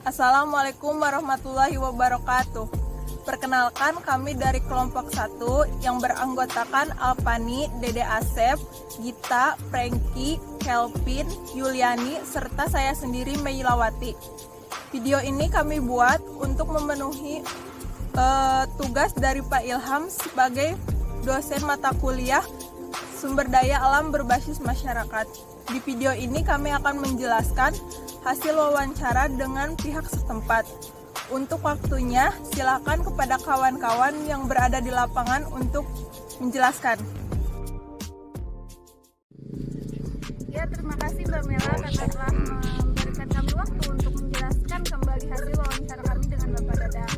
Assalamualaikum warahmatullahi wabarakatuh. Perkenalkan, kami dari kelompok 1 yang beranggotakan Alpani, Dede Asep, Gita, Franky, Kelvin, Yuliani, serta saya sendiri Meilawati. Video ini kami buat untuk memenuhi tugas dari Pak Ilham sebagai dosen mata kuliah Sumber Daya Alam Berbasis Masyarakat. Di video ini kami akan menjelaskan hasil wawancara dengan pihak setempat. Untuk waktunya, silakan kepada kawan-kawan yang berada di lapangan untuk menjelaskan. Ya, terima kasih Mbak Mela karena telah memberikan kami waktu untuk menjelaskan kembali hasil wawancara kami dengan Bapak Dadang.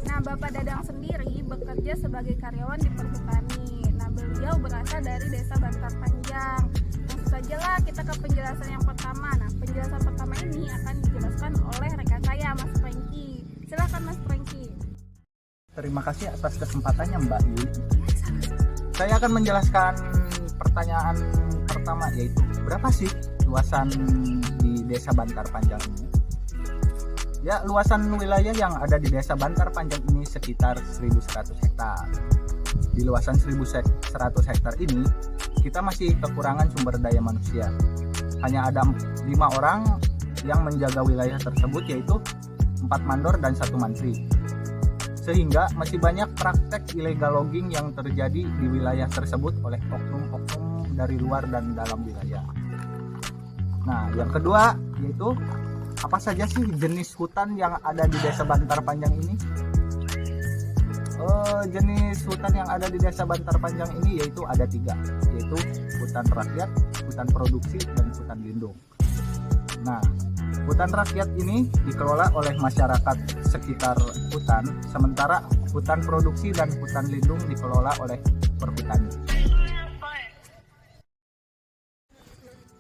Nah, Bapak Dadang sendiri bekerja sebagai karyawan di perhutani. Nah, beliau berasal dari Desa Bantar Panjang. Langsung sajalah kita ke penjelasan yang pertama. Nah, penjelasan pertama ini akan dijelaskan oleh rekan saya, Mas Franky. Silakan Mas Franky. Terima kasih atas kesempatannya Mbak Yuli. Saya akan menjelaskan pertanyaan pertama, yaitu berapa sih luasan di Desa Bantar Panjang ini? Ya, luasan wilayah yang ada di Desa Bantar Panjang ini sekitar 1.100 hektar. Di luasan 1.100 hektar ini, kita masih kekurangan sumber daya manusia. Hanya ada 5 orang yang menjaga wilayah tersebut, yaitu 4 mandor dan 1 mantri. Sehingga masih banyak praktek illegal logging yang terjadi di wilayah tersebut oleh oknum-oknum dari luar dan dalam wilayah. Nah, yang kedua yaitu apa saja sih jenis hutan yang ada di Desa Bantar Panjang ini? Jenis hutan yang ada di Desa Bantar Panjang ini yaitu ada 3, yaitu hutan rakyat, hutan produksi, dan hutan lindung. Nah, hutan rakyat ini dikelola oleh masyarakat sekitar hutan, sementara hutan produksi dan hutan lindung dikelola oleh perhutani.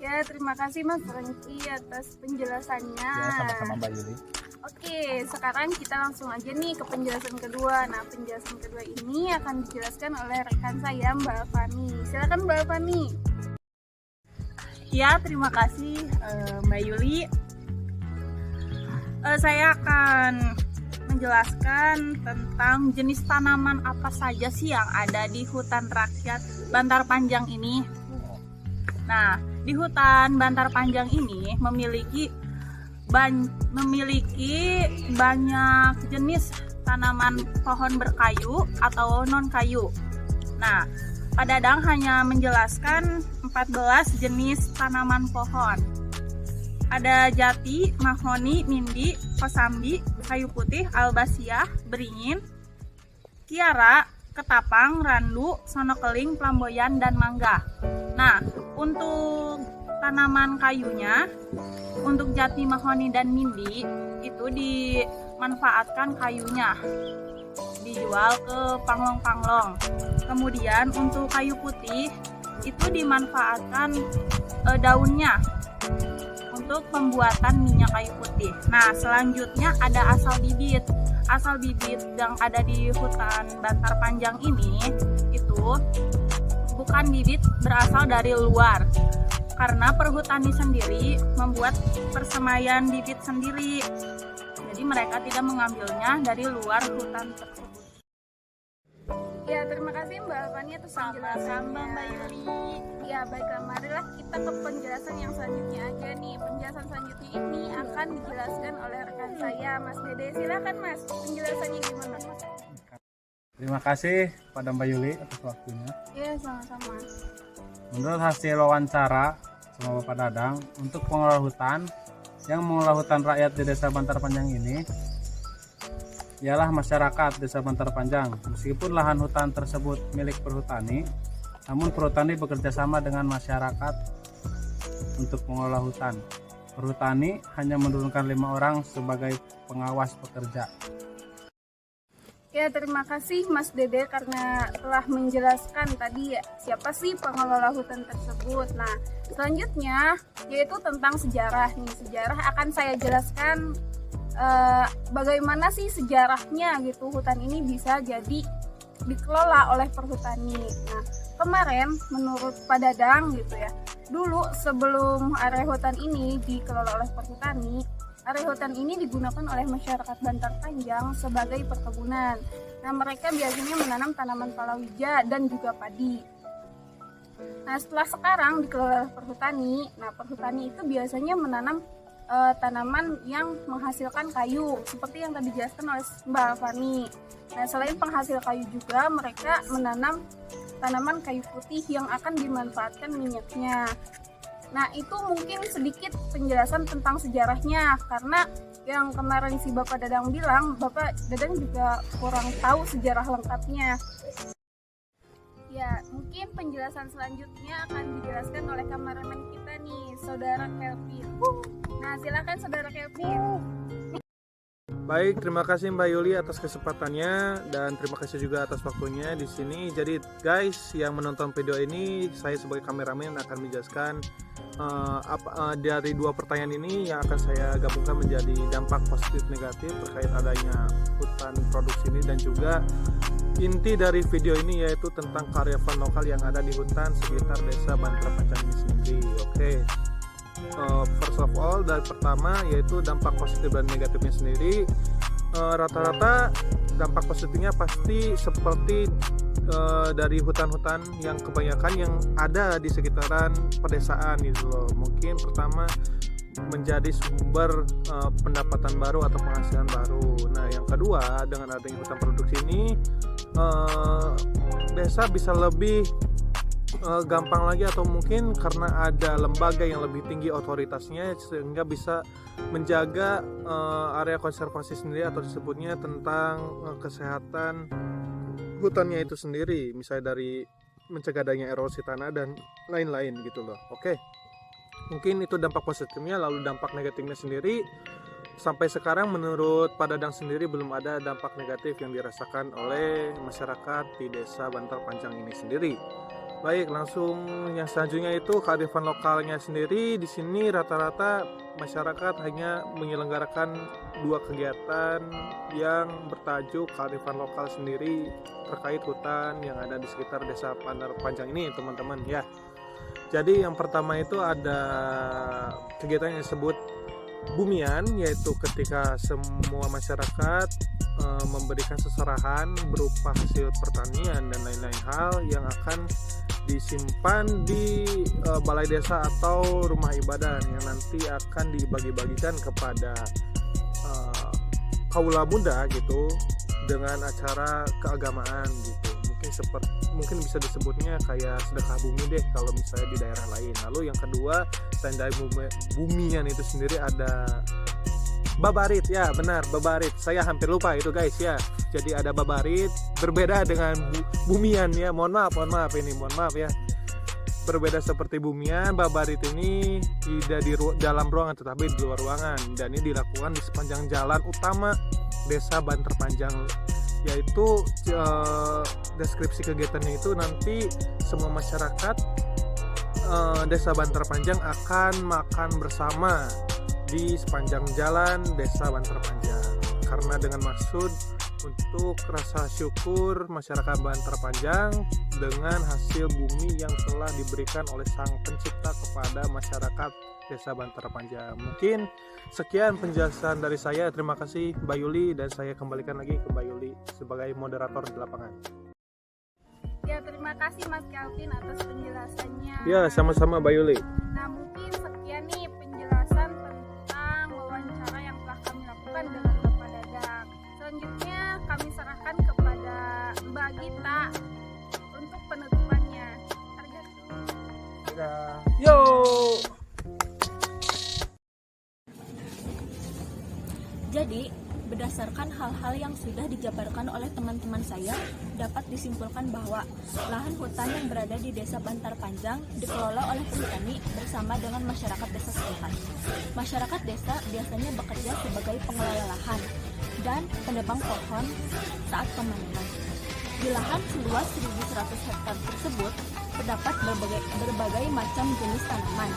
Ya, terima kasih Mas Franky atas penjelasannya. Ya, sama-sama Mbak Yuli. Oke, sekarang kita langsung aja nih ke penjelasan kedua. Nah, penjelasan kedua ini akan dijelaskan oleh rekan saya, Mbak Fani. Silakan Mbak Fani. Ya, terima kasih Mbak Yuli. Saya akan menjelaskan tentang jenis tanaman apa saja sih yang ada di hutan rakyat Bantar Panjang ini. Nah, di hutan Bantar Panjang ini memiliki banyak jenis tanaman pohon berkayu atau non kayu. Nah, Pak Dadang hanya menjelaskan 14 jenis tanaman pohon. Ada jati, mahoni, mindi, kosambi, kayu putih, albasiah, beringin, kiara, ketapang, randu, sonokeling, flamboyan, dan mangga. Nah, untuk tanaman kayunya, untuk jati, mahoni, dan mindi itu dimanfaatkan kayunya, dijual ke panglong-panglong. Kemudian untuk kayu putih itu dimanfaatkan daunnya untuk pembuatan minyak kayu putih. Nah, selanjutnya ada asal bibit. Asal bibit yang ada di hutan Bantar Panjang ini itu bukan bibit berasal dari luar, karena perhutani sendiri membuat persemaian bibit sendiri. Jadi mereka tidak mengambilnya dari luar hutan tersebut. Ya, terima kasih Mbak Fani atas penjelasannya. Mbak Yuli. Ya, baiklah, marilah kita ke penjelasan yang selanjutnya aja nih. Penjelasan selanjutnya ini akan dijelaskan oleh rekan saya, Mas Dede. Silakan Mas, penjelasannya gimana? Terima kasih pada Mbak Yuli atas waktunya. Ya, sama-sama. Menurut hasil wawancara sama Bapak Dadang, untuk pengelola hutan yang mengelola hutan rakyat di Desa Bantar Panjang ini ialah masyarakat Desa Bantar Panjang. Meskipun lahan hutan tersebut milik perhutani, namun perhutani bekerja sama dengan masyarakat untuk mengelola hutan. Perhutani hanya menurunkan 5 orang sebagai pengawas pekerja. Ya, terima kasih Mas Dede karena telah menjelaskan tadi ya, siapa sih pengelola hutan tersebut. Nah, selanjutnya yaitu tentang sejarah nih. Sejarah akan saya jelaskan bagaimana sih sejarahnya gitu hutan ini bisa jadi dikelola oleh perhutani. Nah, kemarin menurut Pak Dadang gitu ya, dulu sebelum area hutan ini dikelola oleh perhutani, area hutan ini digunakan oleh masyarakat Bantar Panjang sebagai perkebunan. Nah, mereka biasanya menanam tanaman palawija dan juga padi. Nah, setelah sekarang dikelola oleh perhutani, nah perhutani itu biasanya menanam tanaman yang menghasilkan kayu, seperti yang tadi dijelaskan oleh Mbak Fani. Nah, selain penghasil kayu juga, mereka menanam tanaman kayu putih yang akan dimanfaatkan minyaknya. Nah, itu mungkin sedikit penjelasan tentang sejarahnya, karena yang kemarin si Bapak Dadang bilang, Bapak Dadang juga kurang tahu sejarah lengkapnya. Ya, mungkin penjelasan selanjutnya akan dijelaskan oleh kameramen kita nih, Saudara Kelvin. Nah, silakan Saudara Kelvin. Baik, terima kasih Mbak Yuli atas kesempatannya dan terima kasih juga atas waktunya di sini. Jadi guys, yang menonton video ini, saya sebagai kameramen akan menjelaskan dari dua pertanyaan ini yang akan saya gabungkan menjadi dampak positif negatif terkait adanya hutan produksi ini, dan juga inti dari video ini yaitu tentang kearifan lokal yang ada di hutan sekitar desa Bantar Panjang ini sendiri. Oke. First of all, dari pertama yaitu dampak positif dan negatifnya sendiri. Rata-rata dampak positifnya pasti seperti dari hutan-hutan yang kebanyakan yang ada di sekitaran pedesaan gitu loh. Mungkin pertama menjadi sumber pendapatan baru atau penghasilan baru. Nah, yang kedua, dengan adanya hutan produksi ini desa bisa lebih gampang lagi, atau mungkin karena ada lembaga yang lebih tinggi otoritasnya sehingga bisa menjaga area konservasi sendiri, atau disebutnya tentang kesehatan hutannya itu sendiri, misalnya dari mencegah adanya erosi tanah dan lain-lain gitu loh. Oke, mungkin itu dampak positifnya. Lalu dampak negatifnya sendiri, sampai sekarang menurut Pak Dadang sendiri belum ada dampak negatif yang dirasakan oleh masyarakat di desa Bantar Panjang ini sendiri. Baik, langsung yang selanjutnya itu kearifan lokalnya sendiri. Di sini rata-rata masyarakat hanya menyelenggarakan dua kegiatan yang bertajuk kearifan lokal sendiri terkait hutan yang ada di sekitar desa Bantar Panjang ini, teman-teman ya. Jadi yang pertama itu ada kegiatan yang disebut bumian, yaitu ketika semua masyarakat memberikan seserahan berupa hasil pertanian dan lain-lain hal yang akan disimpan di balai desa atau rumah ibadah yang nanti akan dibagi-bagikan kepada kaula muda gitu dengan acara keagamaan gitu. Mungkin bisa disebutnya kayak sedekah bumi deh kalau misalnya di daerah lain. Lalu yang kedua, selain dari bumian itu sendiri ada babarit. Ya benar, babarit, saya hampir lupa itu guys ya. Jadi ada babarit, berbeda dengan bumian ya. Mohon maaf ya. Berbeda seperti bumian, babarit ini tidak di dalam ruangan tetapi di luar ruangan, dan ini dilakukan di sepanjang jalan utama desa Bantar Panjang. Yaitu deskripsi kegiatannya itu nanti semua masyarakat desa Bantar Panjang akan makan bersama di sepanjang jalan desa Bantar Panjang, karena dengan maksud untuk rasa syukur masyarakat Bantar Panjang dengan hasil bumi yang telah diberikan oleh Sang Pencipta kepada masyarakat desa Bantar Panjang. Mungkin sekian penjelasan dari saya. Terima kasih Mbak Yuli, dan saya kembalikan lagi ke Mbak Yuli sebagai moderator di lapangan. Ya, terima kasih Mas Kelvin atas penjelasannya. Ya, sama-sama Mbak Yuli. Nah, mungkin sekian nih penjelasan tentang wawancara yang telah kami lakukan dengan Bapak Dadang. Selanjutnya kami serahkan kepada Mbak Gita untuk penutupannya. Yo. Jadi, berdasarkan hal-hal yang sudah dijabarkan oleh teman-teman saya, dapat disimpulkan bahwa lahan hutan yang berada di desa Bantar Panjang dikelola oleh perhutani bersama dengan masyarakat desa sekitar. Masyarakat desa biasanya bekerja sebagai pengelola lahan. dan penebang pohon saat pemanenan. Di lahan seluas 1.100 hektar tersebut terdapat berbagai macam jenis tanaman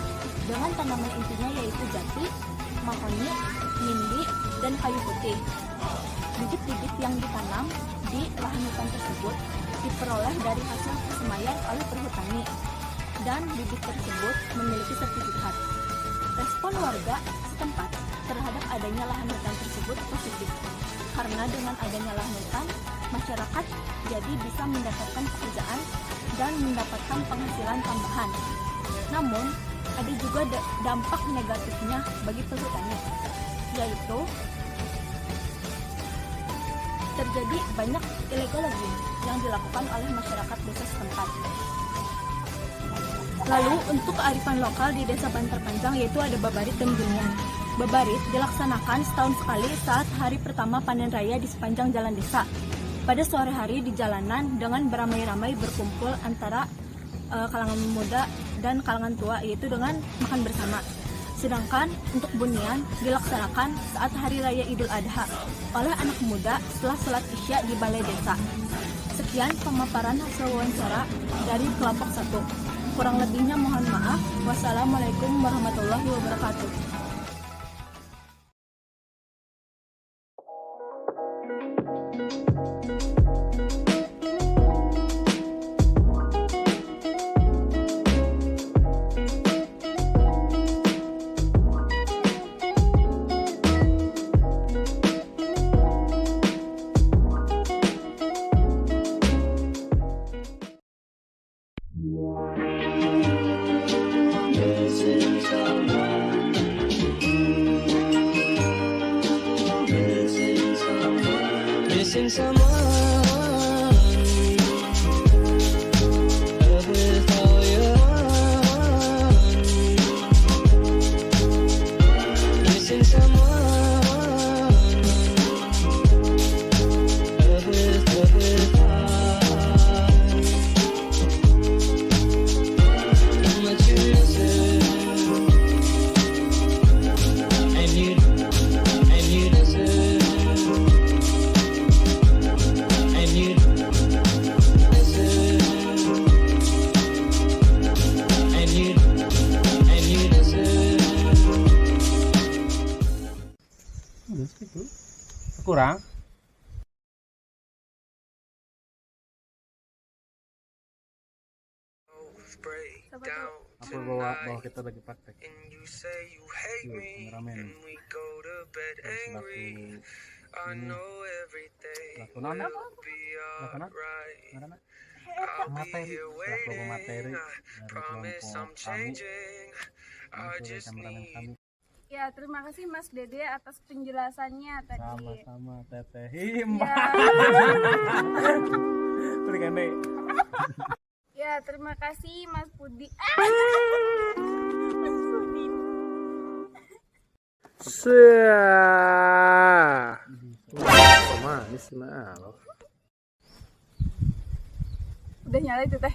dengan tanaman intinya yaitu jati, mahoni, nindi, dan kayu putih. Bibit-bibit yang ditanam di lahan hutan tersebut diperoleh dari hasil persemaian oleh perhutani dan bibit tersebut memiliki sertifikat. Respon warga setempat terhadap adanya lahan hutan tersebut positif karena dengan adanya lahan hutan masyarakat jadi bisa mendapatkan pekerjaan dan mendapatkan penghasilan tambahan. Namun ada juga dampak negatifnya bagi perhutani, yaitu terjadi banyak illegal logging yang dilakukan oleh masyarakat desa setempat. Lalu untuk kearifan lokal di Desa Bantar Panjang yaitu ada babarit dan bunian. Babarit dilaksanakan setahun sekali saat hari pertama panen raya di sepanjang jalan desa. Pada sore hari di jalanan dengan beramai-ramai berkumpul antara kalangan muda dan kalangan tua yaitu dengan makan bersama. Sedangkan untuk bunian dilaksanakan saat hari raya Idul Adha oleh anak muda setelah sholat Isya di balai desa. Sekian pemaparan hasil wawancara dari kelompok 1. Kurang lebihnya mohon maaf. Wassalamualaikum warahmatullahi wabarakatuh. Missing someone with all your on. Missing someone with how much you listen and you listen. Kurang. Apa bawa kita lagi praktek? Kameramen. Selaku nona. Materi. Selaku materi dari kelompok kami. Ini kameramen kami. Ya, terima kasih Mas Dede atas penjelasannya tadi. Sama-sama Teteh. Mbak. Ya. Berikan deh. Ya, terima kasih Mas Pudi. Manis mah. Udah nyala itu teh.